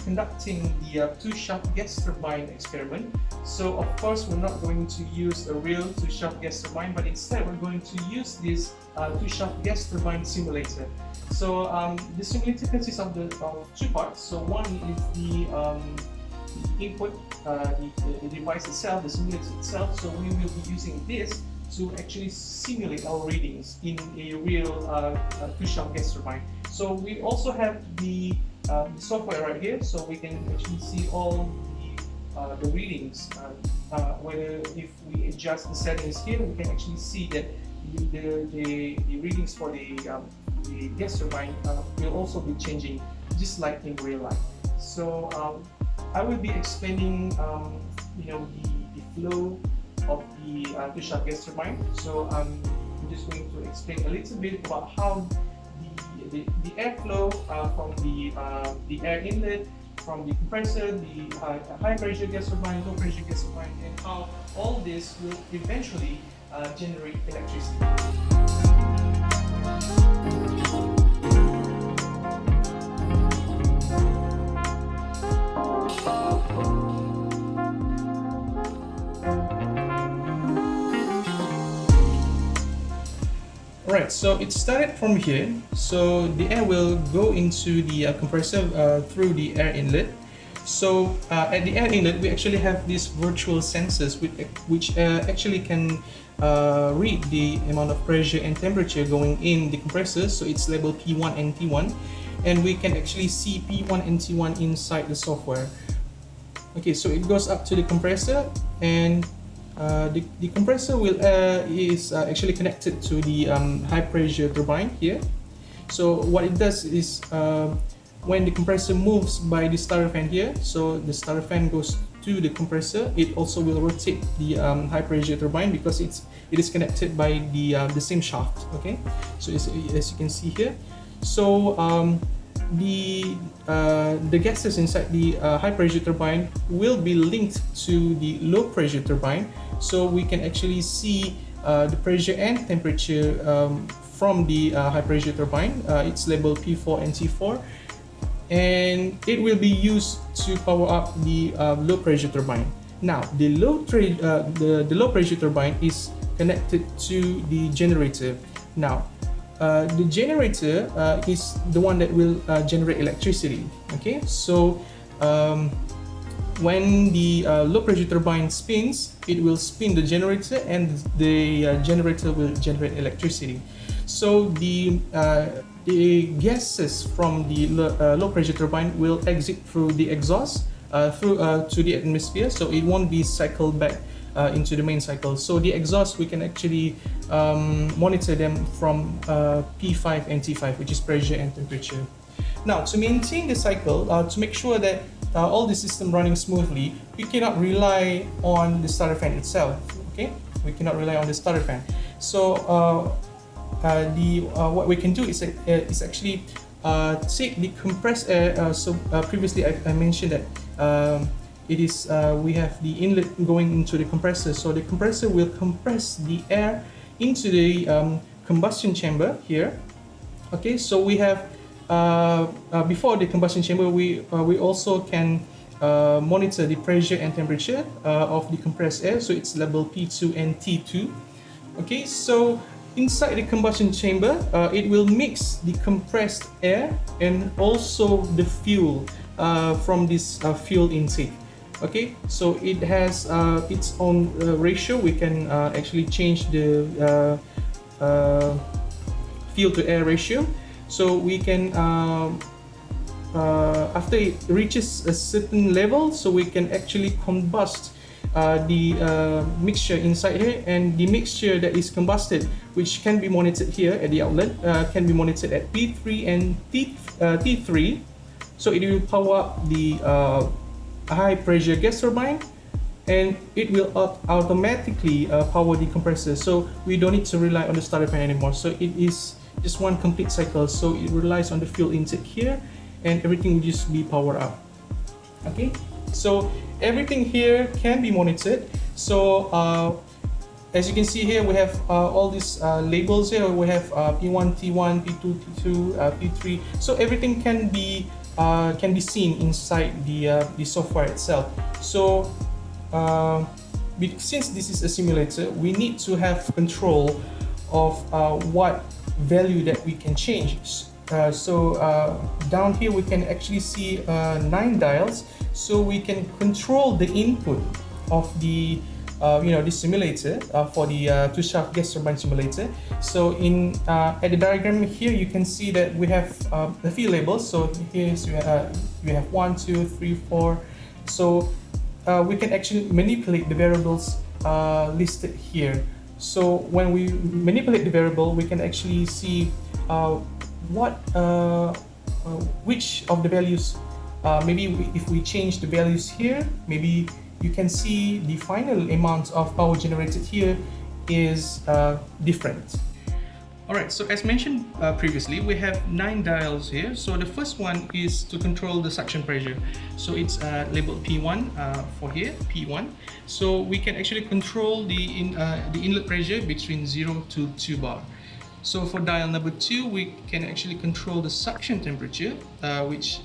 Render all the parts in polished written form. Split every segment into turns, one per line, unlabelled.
conducting the two-shaft gas turbine experiment. So of course we're not going to use a real two-shaft gas turbine, but instead we're going to use this two-shaft gas turbine simulator. So the simulator consists of two parts. So one is the input, the device itself, the simulator itself. So we will be using this to actually simulate our readings in a real two-shaft gas turbine. So we also have the software right here, so we can actually see all the readings. Whether if we adjust the settings here, we can actually see that the readings for the gas turbine will also be changing, just like in real life. So I will be explaining, the flow of the two-shaft gas turbine. So I'm just going to explain a little bit about how the airflow from the air inlet, from the compressor, the high pressure gas turbine, low pressure gas turbine, and how all this will eventually generate electricity. Alright, so it started from here. So the air will go into the compressor through the air inlet. So at the air inlet, we actually have these virtual sensors which actually can read the amount of pressure and temperature going in the compressor. So it's labeled P1 and T1, and we can actually see P1 and T1 inside the software. Okay, so it goes up to the compressor, and the compressor is actually connected to the high pressure turbine here. So what it does is when the compressor moves by the starter fan here, so the starter fan goes to the compressor, it also will rotate the high pressure turbine because it is connected by the same shaft. Okay, so as you can see here, so the gases inside the high pressure turbine will be linked to the low pressure turbine, so we can actually see the pressure and temperature from the high pressure turbine. It's labeled P4 and T4, and it will be used to power up the low pressure turbine. Now the low pressure turbine is connected to the generator. Now the generator is the one that will generate electricity. Okay, so when the low pressure turbine spins, it will spin the generator, and the generator will generate electricity. So the gases from the low pressure turbine will exit through the exhaust to the atmosphere, so it won't be cycled back into the main cycle. So the exhaust, we can actually monitor them from P5 and T5, which is pressure and temperature. Now, to maintain the cycle, to make sure that all the system running smoothly, we cannot rely on the starter fan itself. Okay, we cannot rely on the starter fan. So what we can do is actually take the compressed air. Previously I mentioned that we have the inlet going into the compressor, so the compressor will compress the air into the combustion chamber here. Okay, so we have before the combustion chamber, we also can monitor the pressure and temperature of the compressed air, so it's labeled P2 and T2. Okay, so inside the combustion chamber, it will mix the compressed air and also the fuel from this fuel intake. Okay, so it has its own ratio. We can actually change the fuel to air ratio. So we can, after it reaches a certain level, so we can actually combust the mixture inside here, and the mixture that is combusted, which can be monitored here at the outlet, can be monitored at P3 and T3. So it will power up the high pressure gas turbine, and it will automatically power the compressor, so we don't need to rely on the starter fan anymore. So it is just one complete cycle, so it relies on the fuel intake here, and everything will just be powered up. Okay, so everything here can be monitored. So as you can see here, we have all these labels here. We have P1, T1, P2, T2, P3. So everything can be can be seen inside the software itself. So since this is a simulator, we need to have control of what value that we can change. Down here we can actually see 9 dials, so we can control the input of the this simulator for the 2-shaft gas turbine simulator. So at the diagram here, you can see that we have the field labels. So here we have 1, 2, 3, 4. So we can actually manipulate the variables listed here. So when we manipulate the variable, we can actually see which of the values, maybe if we change the values here, maybe you can see the final amount of power generated here is different. Alright, so as mentioned previously, we have 9 dials here. So the first one is to control the suction pressure. So it's labeled P1 for here, P1. So we can actually control the inlet pressure between 0 to 2 bar. So for dial number 2, we can actually control the suction temperature, which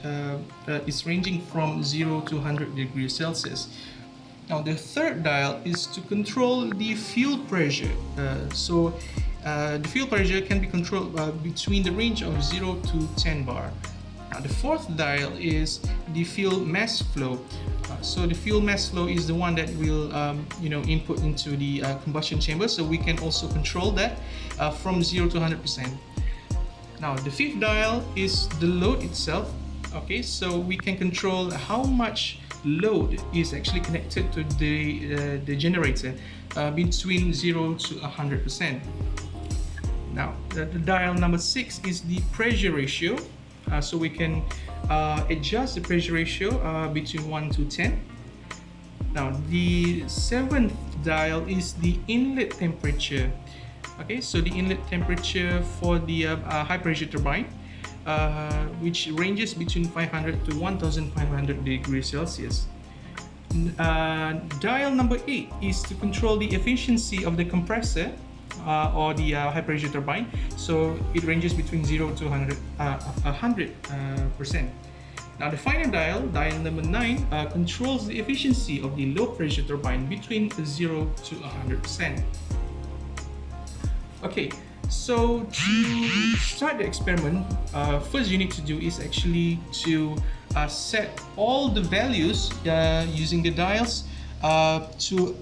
is ranging from 0 to 100 degrees Celsius. Now the third dial is to control the fuel pressure. The fuel pressure can be controlled between the range of 0 to 10 bar. Now the fourth dial is the fuel mass flow. So the fuel mass flow is the one that will input into the combustion chamber, so we can also control that from 0 to 100%. Now the fifth dial is the load itself. Okay, so we can control how much load is actually connected to the generator between 0 to 100%. Now the dial number 6 is the pressure ratio. So we can adjust the pressure ratio between 1 to 10. Now the 7th dial is the inlet temperature. Okay, so the inlet temperature for the high pressure turbine, which ranges between 500 to 1500 degrees Celsius. Dial number 8 is to control the efficiency of the compressor or the high pressure turbine. So it ranges between 0 to 100%. Now the final dial, dial number 9, controls the efficiency of the low pressure turbine between 0 to 100%. Okay, so to start the experiment, first you need to do is actually to set all the values using the dials to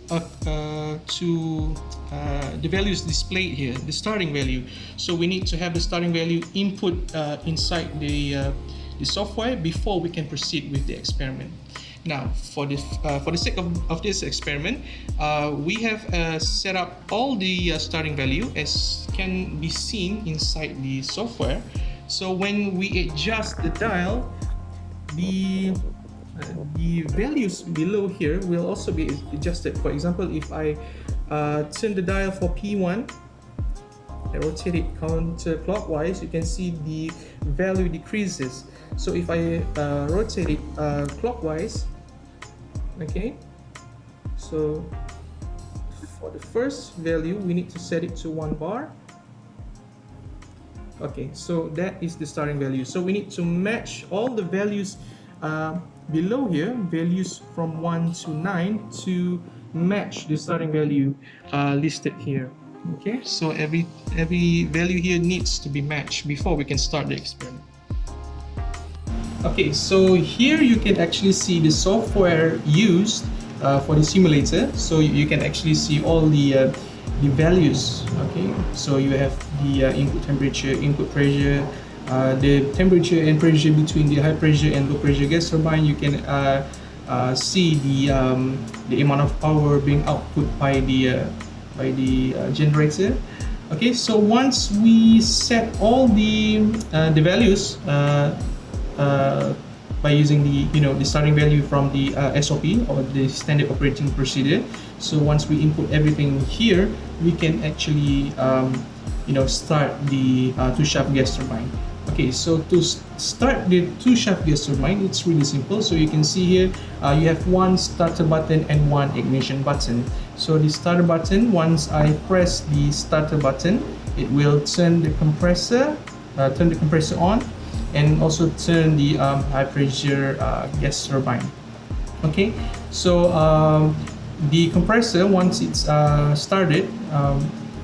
the values displayed here, the starting value. So we need to have the starting value input inside the software before we can proceed with the experiment. Now, for the sake of this experiment, we have set up all the starting value as can be seen inside the software. So when we adjust the dial, the values below here will also be adjusted. For example, if I turn the dial for P1, I rotate it counterclockwise, you can see the value decreases. So if I rotate it clockwise, okay, so for the first value we need to set it to 1 bar. Okay, so that is the starting value. So we need to match all the values below here, values from 1 to 9, to match the starting value listed here. Okay, so every value here needs to be matched before we can start the experiment. Okay, so here you can actually see the software used for the simulator. So you can actually see all the values. Okay, so you have the input temperature, input pressure, the temperature and pressure between the high pressure and low pressure gas turbine. You can see the amount of power being output by the generator. Okay, so once we set all the values by using the starting value from the SOP, or the standard operating procedure. So once we input everything here, we can actually start the 2-shaft gas turbine. Okay, so to start the 2-shaft gas turbine, it's really simple. So you can see here you have one starter button and one ignition button. So the starter button, once I press the starter button, it will turn the compressor on. and also turn the high pressure gas turbine. Okay, so the compressor, once it's started,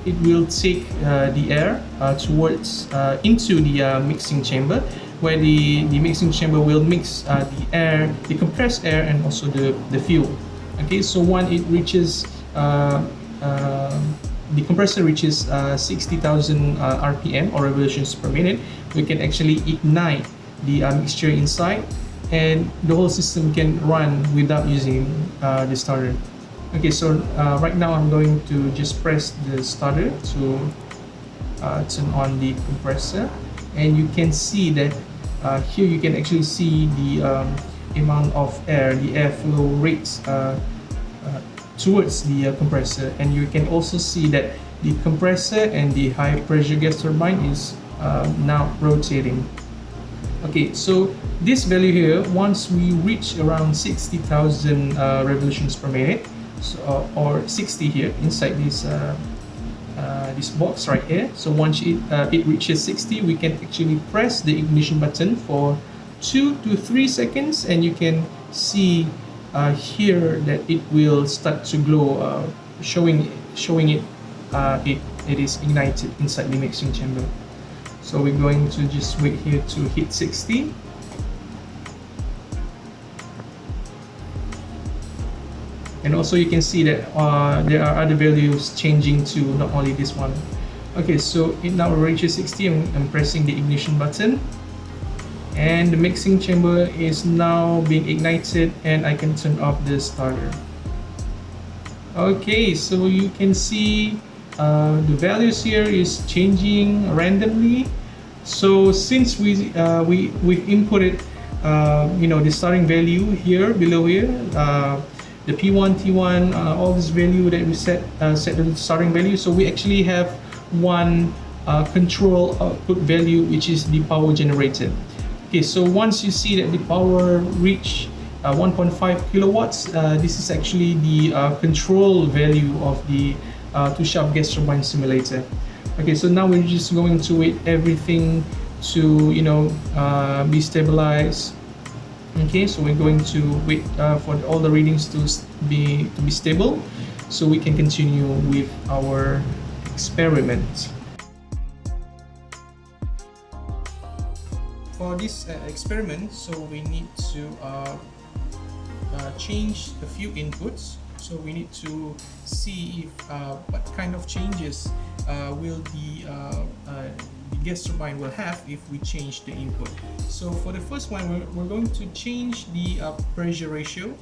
it will take the air towards into the mixing chamber, where the mixing chamber will mix the air, the compressed air, and also the fuel. Okay, so when it reaches the compressor reaches 60,000 RPM or revolutions per minute, we can actually ignite the mixture inside, and the whole system can run without using the starter. Okay, so right now I'm going to just press the starter to turn on the compressor, and you can see that here you can actually see the amount of air, the airflow rates towards the compressor, and you can also see that the compressor and the high pressure gas turbine is now rotating. Okay, so this value here, once we reach around 60,000 revolutions per minute, so, or 60 here inside this box right here. So once it reaches 60, we can actually press the ignition button for 2 to 3 seconds, and you can see here that it will start to glow, showing it it is ignited inside the mixing chamber. So we're going to just wait here to hit 60. And also you can see that there are other values changing to not only this one. Okay, so it now reaches 60. I'm pressing the ignition button, and the mixing chamber is now being ignited, and I can turn off the starter. Okay, so you can see the values here is changing randomly. So since we've inputted the starting value here below here, the P1, T1, all this value that we set the starting value, so we actually have one control output value, which is the power generated. Okay, so once you see that the power reach 1.5 kilowatts, this is actually the control value of the two-shaft gas turbine simulator. Okay, so now we're just going to wait everything to be stabilized. Okay, so we're going to wait for all the readings to be stable, so we can continue with our experiment. For this experiment, so we need to change a few inputs. So we need to see if what kind of changes will the gas turbine will have if we change the input. So for the first one, we're going to change the pressure ratio,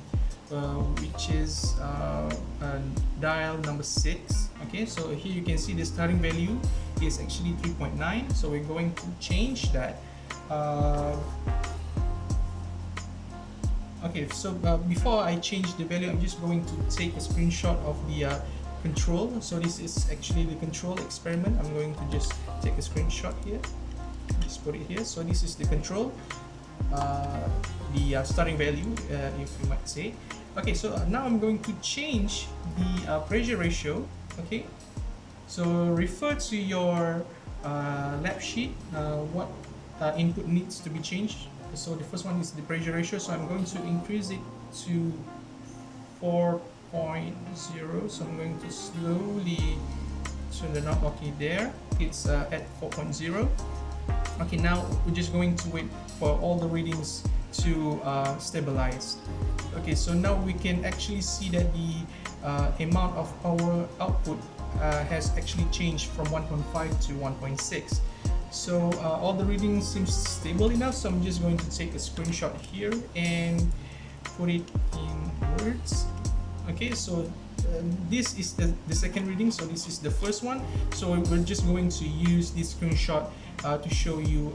which is dial number 6. Okay, so here you can see the starting value is actually 3.9. So we're going to change that. Okay, so before I change the value, I'm just going to take a screenshot of the control. So this is actually the control experiment. I'm going to just take a screenshot here, just put it here. So this is the control, the starting value, if you might say. Okay, so now I'm going to change the pressure ratio. Okay, so refer to your lab sheet what input needs to be changed. So the first one is the pressure ratio, so I'm going to increase it to 4.0. So I'm going to slowly turn the knob. Okay, there it's at 4.0. Okay, now we're just going to wait for all the readings to stabilize. Okay, so now we can actually see that the amount of power output has actually changed from 1.5 to 1.6. So all the readings seems stable enough, so I'm just going to take a screenshot here and put it in words. Okay, so this is the second reading, so this is the first one. So we're just going to use this screenshot to show you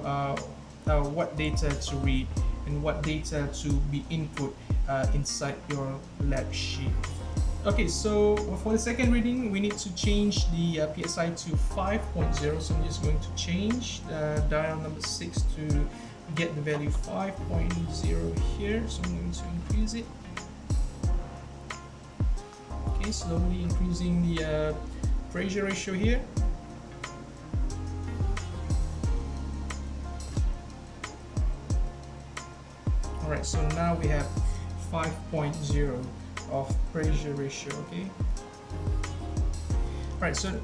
what data to read and what data to be input inside your lab sheet. Okay, so for the second reading, we need to change the PSI to 5.0. So I'm just going to change dial number 6 to get the value 5.0 here. So I'm going to increase it. Okay, slowly increasing the pressure ratio here.
Alright, so now we have 5.0 of pressure ratio. Okay. Alright, so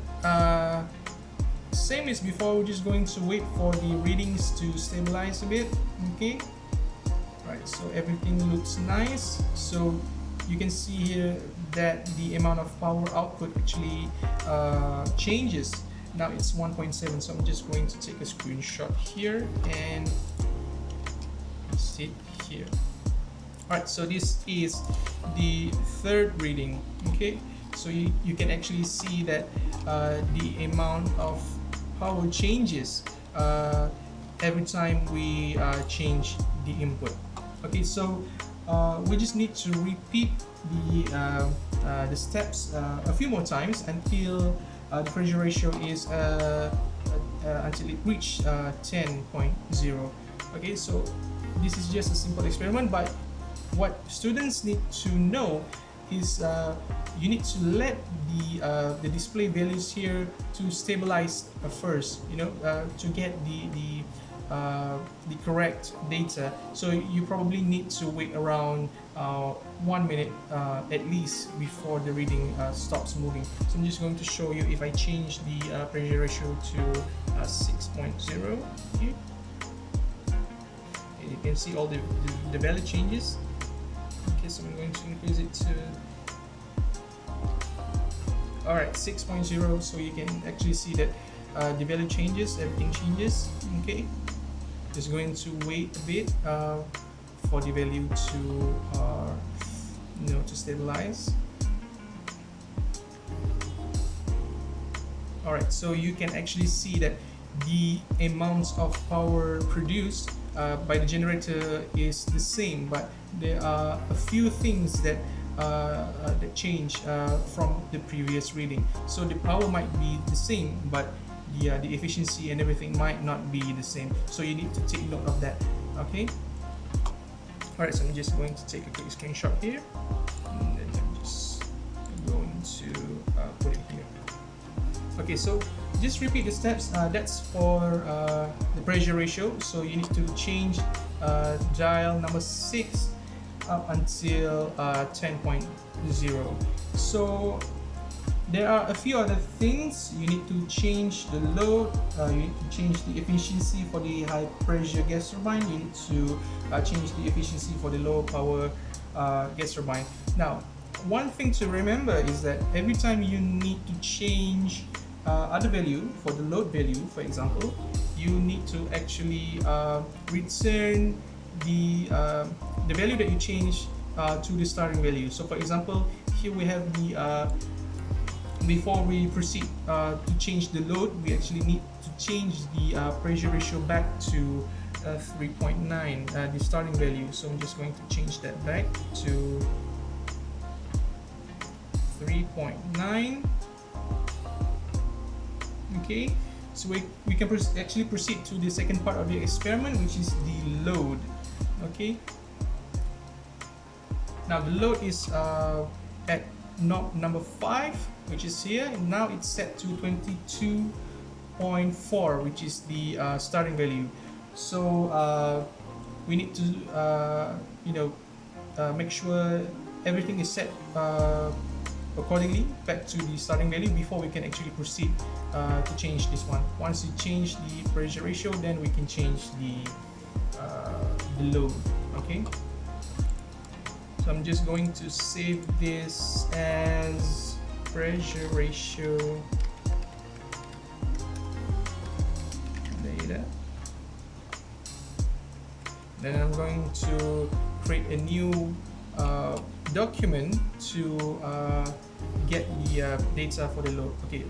same as before, we're just going to wait for the readings to stabilize a bit. Okay. Right, so everything looks nice. So you can see here that the amount of power output actually changes. Now it's 1.7, so I'm just going to take a screenshot here and sit here. Alright, so this is the third reading. Okay, so you can actually see that the amount of power changes every time we change the input. Okay, so we just need to repeat the steps a few more times until the pressure ratio is until it reach 10.0. Okay, so this is just a simple experiment, but what students need to know is you need to let the display values here to stabilize first, you know, to get the correct data. So you probably need to wait around 1 minute at least before the reading stops moving. So I'm just going to show you if I change the pressure ratio to 6.0 here. And you can see all the value changes. Okay, so I'm going to increase it to alright 6.0, so you can actually see that the value changes, everything changes. Okay, just going to wait a bit for the value to to stabilize. Alright, so you can actually see that the amounts of power produced by the generator is the same, but there are a few things that change from the previous reading. So the power might be the same, but the efficiency and everything might not be the same. So you need to take note of that. Okay. All right. So I'm just going to take a quick screenshot here, and then I'm just going to put it here. Okay. So just repeat the steps. That's for the pressure ratio. So you need to change dial number 6 up until 10.0. So there are a few other things. You need to change the load, you need to change the efficiency for the high pressure gas turbine, you need to change the efficiency for the low power gas turbine. Now, one thing to remember is that every time you need to change other value for the load value, for example, you need to actually return the value that you change to the starting value. So for example, here we have the before we proceed to change the load, we actually need to change the pressure ratio back to 3.9, the starting value. So I'm just going to change that back to 3.9. Okay, so we can actually proceed to the second part of the experiment, which is the load. Okay, now the load is at knob number 5, which is here, and now it's set to 22.4, which is the starting value. So we need to make sure everything is set accordingly back to the starting value before we can actually proceed to change this one. Once you change the pressure ratio, then we can change the load. Okay, so I'm just going to save this as pressure ratio data. Then I'm going to create a new document to get the data for the load. Okay,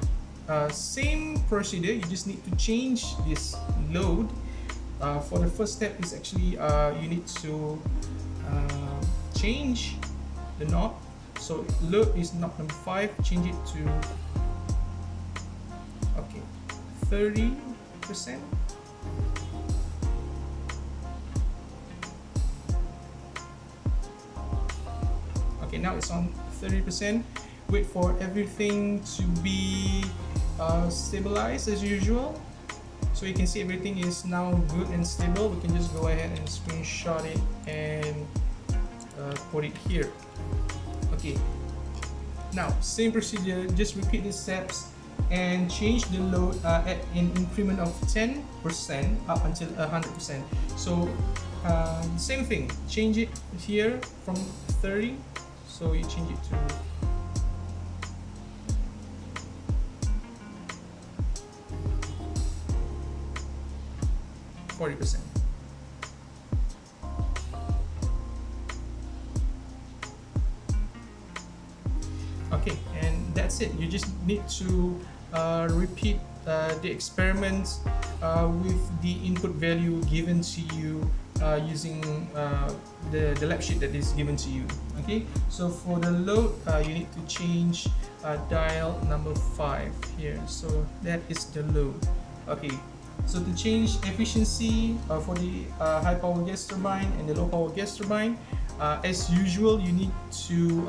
same procedure, you just need to change this load. For the first step is actually you need to change the knob. So load is knob number 5, change it to 30%. Okay, now it's on 30%. Wait for everything to be stabilized as usual. So you can see everything is now good and stable. We can just go ahead and screenshot it and put it here. Okay, now same procedure, just repeat the steps and change the load at an increment of 10% up until 100%. So same thing, change it here from 30, so you change it to 40%. Okay, and that's it. You just need to repeat the experiments with the input value given to you using the lab sheet that is given to you. Okay, so for the load, you need to change dial number 5 here. So that is the load. Okay, so to change efficiency for the high power gas turbine and the low power gas turbine, as usual, you need to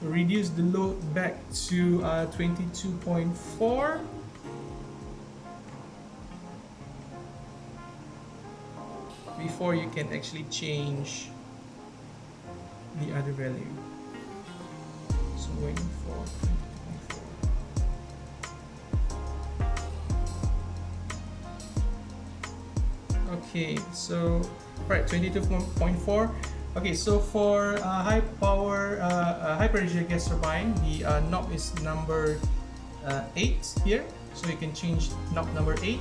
reduce the load back to 22.4. Before you can actually change the other value. So waiting for 22.4. Okay, so right, 22.4. Okay, so for high power, high pressure gas turbine, the knob is number 8 here, so you can change knob number 8.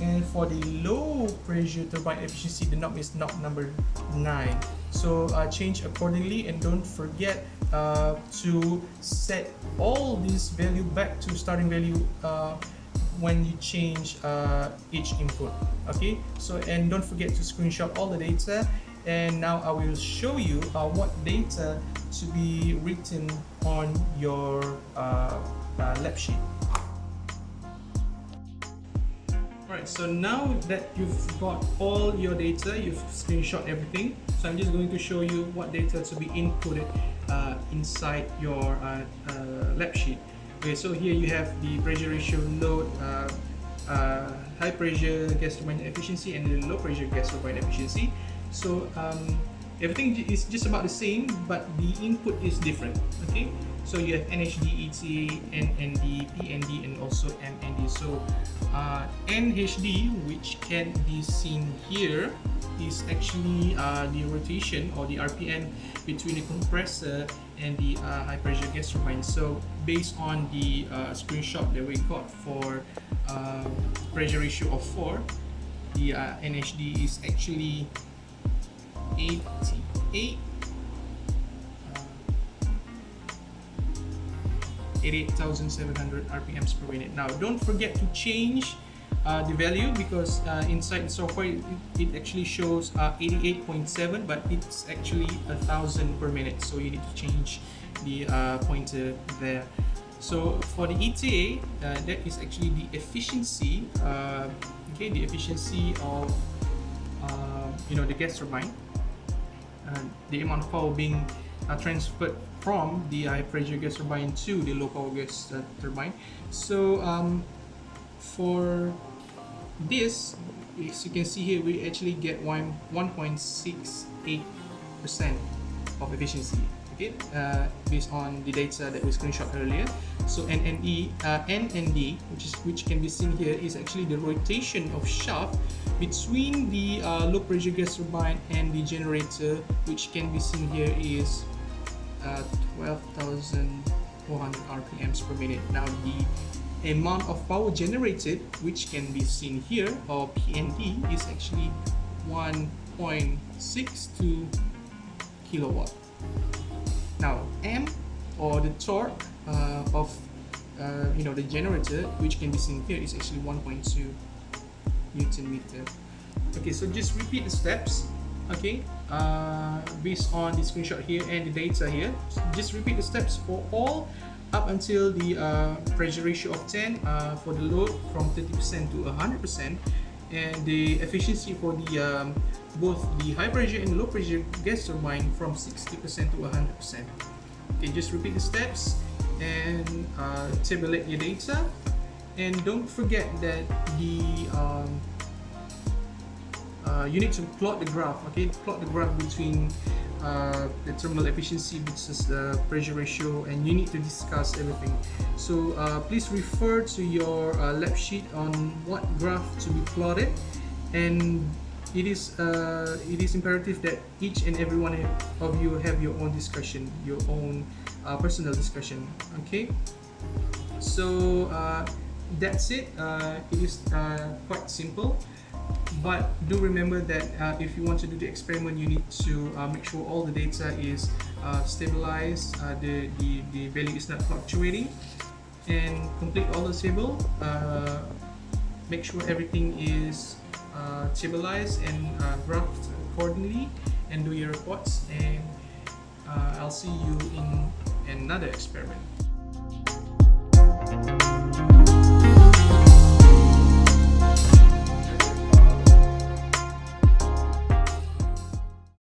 And for the low pressure turbine efficiency, the knob is knob number 9. So change accordingly, and don't forget to set all this value back to starting value when you change each input. Okay, so and don't forget to screenshot all the data. And now I will show you what data to be written on your lab sheet. Alright, so now that you've got all your data, you've screenshot everything, so I'm just going to show you what data to be inputted inside your lab sheet. Okay, so here you have the pressure ratio, load, high pressure gas turbine efficiency, and the low pressure gas turbine efficiency. So everything is just about the same, but the input is different. Okay, so you have NHD, ETA, NND, PND, and also MND. So NHD, which can be seen here, is actually the rotation or the RPM between the compressor and the high pressure gas turbine. So based on the screenshot that we got for pressure ratio of 4, the NHD is actually 88,700 RPMs per minute. Now don't forget to change the value, because inside the software it actually shows 88.7, but it's actually 1,000 per minute, so you need to change the pointer there. So for the ETA, that is actually the efficiency, okay, the efficiency of the gas turbine, the amount of power being transferred from the high pressure gas turbine to the low power gas turbine. So for this, as you can see here, we actually get 1.68% of efficiency. Okay, based on the data that we screenshot earlier. So NND, which can be seen here, is actually the rotation of shaft between the low pressure gas turbine and the generator, which can be seen here is 12,400 RPMs per minute. Now the amount of power generated, which can be seen here, or PND, is actually 1.62 kilowatt. Now M, or the torque of the generator, which can be seen here, is actually 1.2 Newton meter. Okay, so just repeat the steps. Okay, based on the screenshot here and the data here, just repeat the steps for all up until the pressure ratio of 10 for the load from 30% to 100%, and the efficiency for the both the high pressure and low pressure gas turbine from 60% to 100%. Okay, just repeat the steps and tabulate your data, and don't forget that the you need to plot the graph. Okay, plot the graph between the thermal efficiency versus the pressure ratio, and you need to discuss everything. So please refer to your lab sheet on what graph to be plotted, and it is imperative that each and every one of you have your own discussion, your own personal discussion. Okay, so that's it. It is quite simple, but do remember that if you want to do the experiment, you need to make sure all the data is stabilized, the value is not fluctuating, and complete all the table. Make sure everything is stabilized and graphed accordingly, and do your reports, and I'll see you in another experiment.